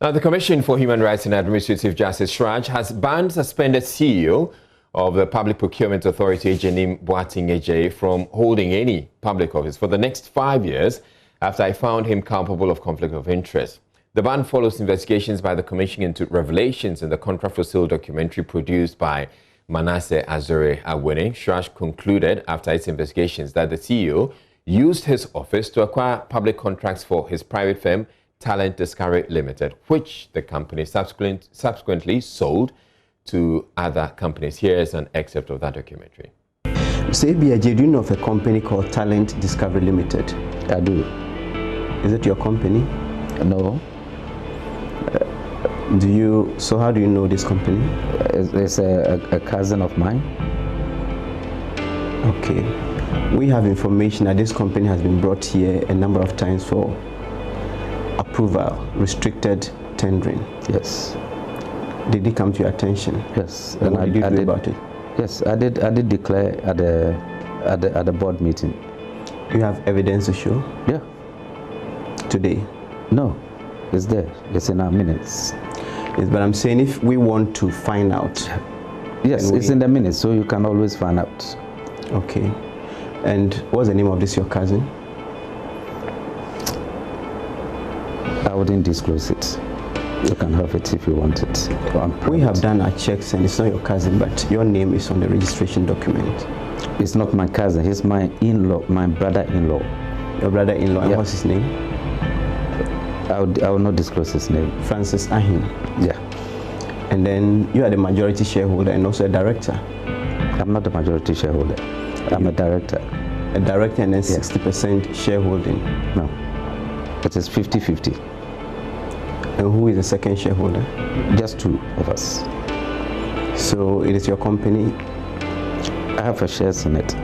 Now, the Commission for Human Rights and Administrative Justice, CHRAJ, has banned suspended CEO of the Public Procurement Authority, Joynews, from holding any public office for the next 5 years after I found him culpable of conflict of interest. The ban follows investigations by the Commission into revelations in the Contract for Sale documentary produced by Manasseh Azure-Awene. CHRAJ concluded after its investigations that the CEO used his office to acquire public contracts for his private firm, Talent Discovery Limited, which the company subsequently sold to other companies. Here is an excerpt of that documentary. Say, BIJ, do you know of a company called Talent Discovery Limited? I do. Is it your company? No. So how do you know this company? It's a cousin of mine. Okay. We have information that this company has been brought here a number of times for approval, restricted tendering. Yes. Did it come to your attention? Yes. And what did you do about it? Yes, I did declare at the board meeting. You have evidence to show? Yeah. Today? No, it's there. It's in our minutes. Yes, but I'm saying if we want to find out. Yes, it's in the minutes, so you can always find out. Okay. And what's the name of this your cousin? I wouldn't disclose it. You can have it if you want it. We have done our checks and it's not your cousin, but your name is on the registration document. It's not my cousin, he's my in-law, my brother-in-law. Your brother-in-law, and yeah. What's his name? I will not disclose his name. Francis Ahin. Yeah. And then you are the majority shareholder and also a director. I'm not the majority shareholder. I'm a director. A director and then 60% shareholding? No. It is 50-50. And who is the second shareholder? Just two of us. So it is your company? I have a shares in it.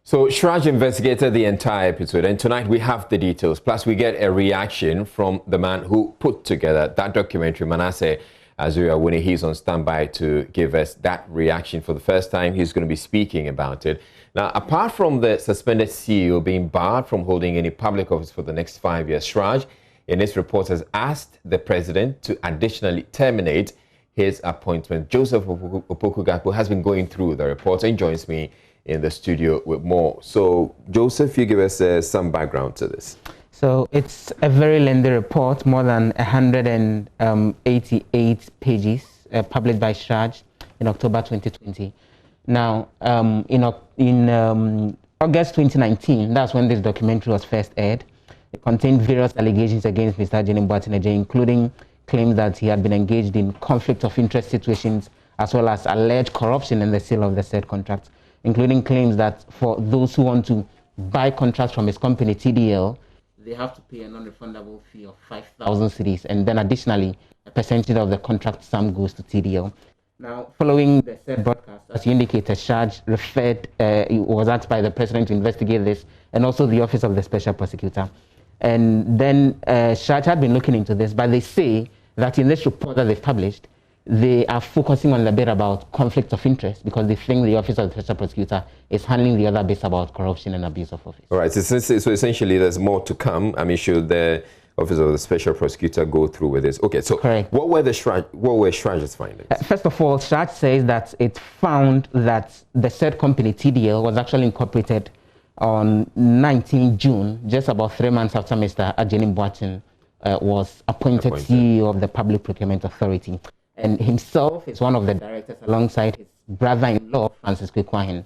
So CHRAJ investigated the entire episode, and tonight we have the details. Plus, we get a reaction from the man who put together that documentary, Manasseh Azure-Awene. He's on standby to give us that reaction for the first time. He's going to be speaking about it. Now, apart from the suspended CEO being barred from holding any public office for the next 5 years, CHRAJ, in its report, has asked the president to additionally terminate his appointment. Joseph Opoku-Gakpo has been going through the report and joins me in the studio with more. So, Joseph, you give us some background to this. So it's a very lengthy report, more than 188 pages, published by CHRAJ in October 2020. Now, in August 2019, that's when this documentary was first aired. It contained various allegations against Mr. Joynews, including claims that he had been engaged in conflict of interest situations, as well as alleged corruption in the sale of the said contracts, including claims that for those who want to buy contracts from his company, TDL, they have to pay a non-refundable fee of 5,000 cedis, and then additionally, a percentage of the contract sum goes to TDL. Now, following the said broadcast, as you indicated, CHRAJ was asked by the president to investigate this, and also the Office of the Special Prosecutor. And then CHRAJ had been looking into this, but they say that in this report that they've published, they are focusing on the bit about conflict of interest because they think the Office of the Special Prosecutor is handling the other bits about corruption and abuse of office. All right, so essentially there's more to come. I mean, should the Office of the Special Prosecutor go through with this? Okay, so correct. What were CHRAJ's findings? First of all, CHRAJ says that it found that the said company, TDL, was actually incorporated on 19 June, just about 3 months after Mr. Joynews was appointed CEO of the Public Procurement Authority. And himself is one of the directors alongside his brother-in-law, Francis Kwekwahin.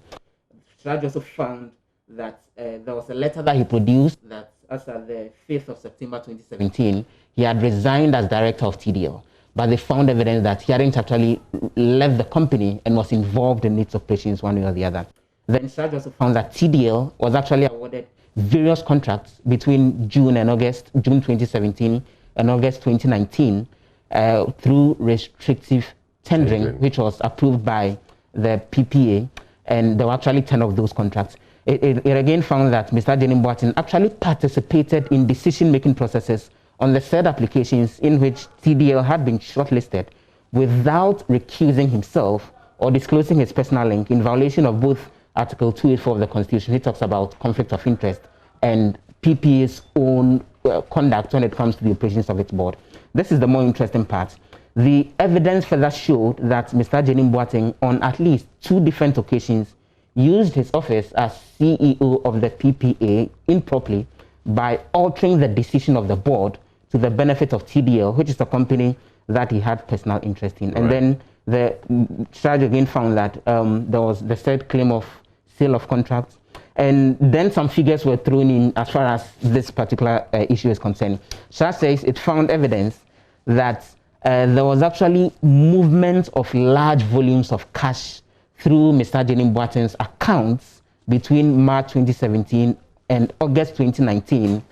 CHRAJ also found that there was a letter that he produced that as of the 5th of September 2017, he had resigned as director of TDL. But they found evidence that he hadn't actually left the company and was involved in its operations one way or the other. Then CHRAJ also found that TDL was actually awarded various contracts between June 2017 and August 2019, through restrictive tendering, which was approved by the PPA, and there were actually 10 of those contracts. It again found that Mr. Joynews actually participated in decision-making processes on the said applications in which TDL had been shortlisted without recusing himself or disclosing his personal link, in violation of both Article 284 of the Constitution, which talks about conflict of interest, and PPA's own conduct when it comes to the operations of its board. This is the more interesting part. The evidence further showed that Mr. Agyenim Boateng, on at least 2 different occasions, used his office as CEO of the PPA improperly by altering the decision of the board to the benefit of TDL, which is a company that he had personal interest in. And then the CHRAJ again found that there was the said claim of sale of contracts. And then some figures were thrown in as far as this particular issue is concerned. CHRAJ says it found evidence that there was actually movement of large volumes of cash through Mr. Agyenim Boateng's accounts between March 2017 and August 2019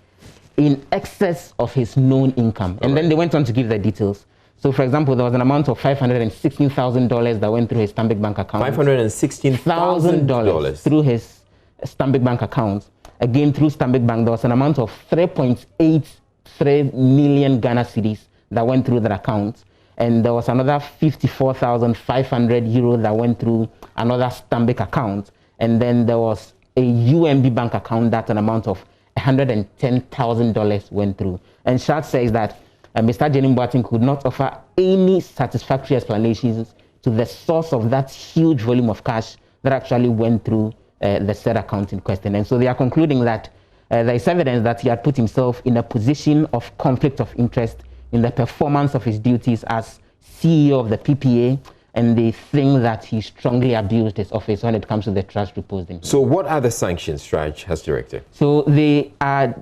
in excess of his known income. And then they went on to give the details. So, for example, there was an amount of $516,000 that went through his Stanbic Bank account. $516,000 through his Stanbic Bank account. Again, through Stanbic Bank, there was an amount of 3.83 million Ghana cedis that went through that account. And there was another 54,500 euros that went through another Stanbic account. And then there was a UMB bank account that an amount of $110,000 went through. And CHRAJ says that Mr. Agyenim Boateng could not offer any satisfactory explanations to the source of that huge volume of cash that actually went through the said account in question. And so they are concluding that there is evidence that he had put himself in a position of conflict of interest in the performance of his duties as CEO of the PPA, and they think that he strongly abused his office when it comes to the trust reposed in him. So what are the sanctions CHRAJ has directed? So they are,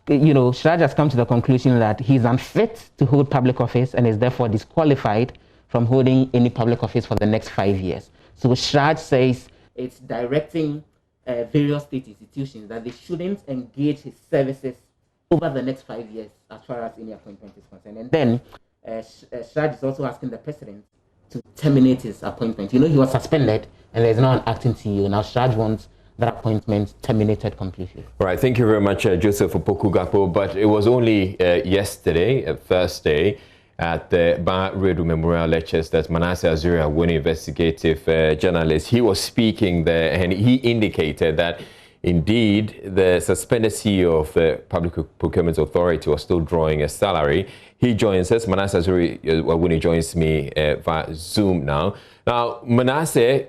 CHRAJ has come to the conclusion that he's unfit to hold public office and is therefore disqualified from holding any public office for the next 5 years. So CHRAJ says it's directing various state institutions that they shouldn't engage his services over the next 5 years as far as any appointment is concerned. And then CHRAJ is also asking the president to terminate his appointment. He was suspended and there's now an acting CEO. Now CHRAJ wants that appointment terminated completely. All right, thank you very much, Joseph Opoku-Gakpo. But it was only yesterday, Thursday, at the Ba Redu Memorial Lectures that Manasseh Azuria, one investigative journalist, he was speaking there, and he indicated that indeed the suspended CEO of the Public Procurement Authority was still drawing a salary. He joins us. Manasseh Azuria, when he joins me via Zoom now. Now, Manasseh,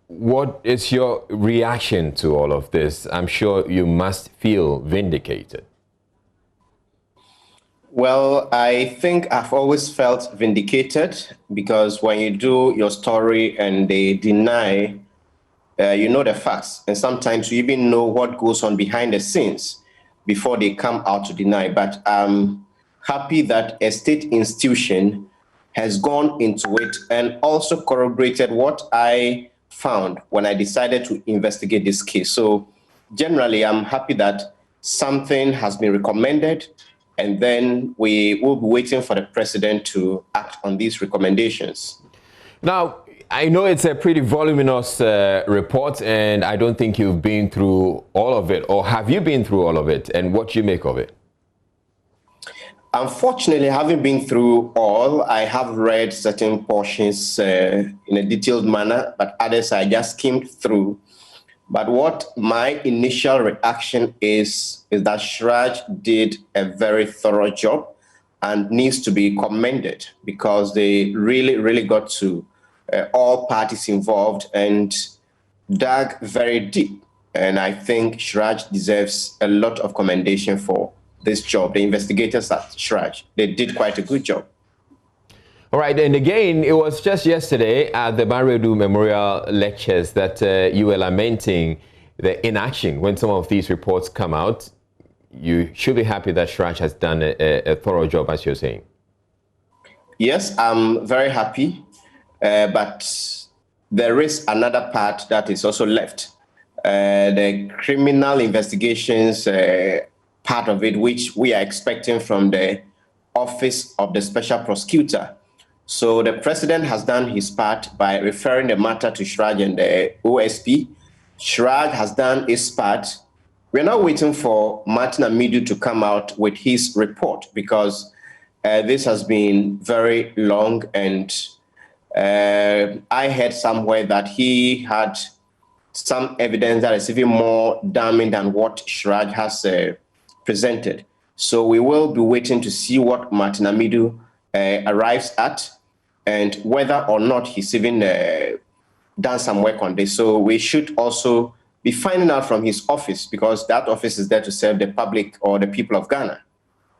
what is your reaction to all of this? I'm sure you must feel vindicated. Well, I think I've always felt vindicated, because when you do your story and they deny, you know the facts. And sometimes you even know what goes on behind the scenes before they come out to deny. But I'm happy that a state institution has gone into it and also corroborated what I found when I decided to investigate this case. So generally, I'm happy that something has been recommended, and then we will be waiting for the president to act on these recommendations. Now, I know it's a pretty voluminous report, and I don't think you've been through all of it. Or have you been through all of it, and what do you make of it? Unfortunately, having been through all, I have read certain portions in a detailed manner, but others I just skimmed through. But what my initial reaction is that CHRAJ did a very thorough job and needs to be commended, because they really got to all parties involved and dug very deep. And I think CHRAJ deserves a lot of commendation for this job. The investigators at CHRAJ, they did quite a good job. All right, and again, it was just yesterday at the Ba Redu Memorial Lectures that you were lamenting the inaction when some of these reports come out. You should be happy that CHRAJ has done a thorough job, as you're saying. Yes, I'm very happy, but there is another part that is also left. The criminal investigations part of it, which we are expecting from the Office of the Special Prosecutor. So the president has done his part by referring the matter to CHRAJ and the OSP. CHRAJ has done his part. We're now waiting for Martin Amidu to come out with his report, because this has been very long, and I heard somewhere that he had some evidence that is even more damning than what CHRAJ has presented. So we will be waiting to see what Martin Amidu arrives at and whether or not he's even done some work on this. So we should also be finding out from his office, because that office is there to serve the public or the people of Ghana.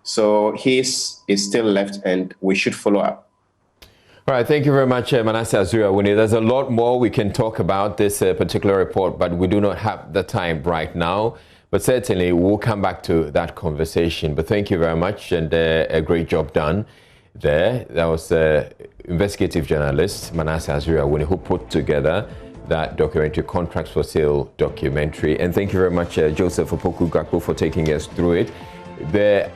So his is still left, and we should follow up. All right, thank you very much, Manasseh Azure-Awuni. There's a lot more we can talk about this particular report, but we do not have the time right now. But certainly we'll come back to that conversation. But thank you very much, and a great job done there. That was investigative journalist Manasseh Azure-Awuni who put together that documentary, Contracts for Sale documentary. And thank you very much, Joseph Opoku-Gakpo, for taking us through it. The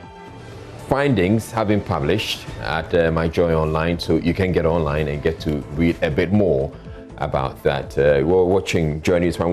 findings have been published at MyJoy Online, so you can get online and get to read a bit more about that. We're watching Joynews.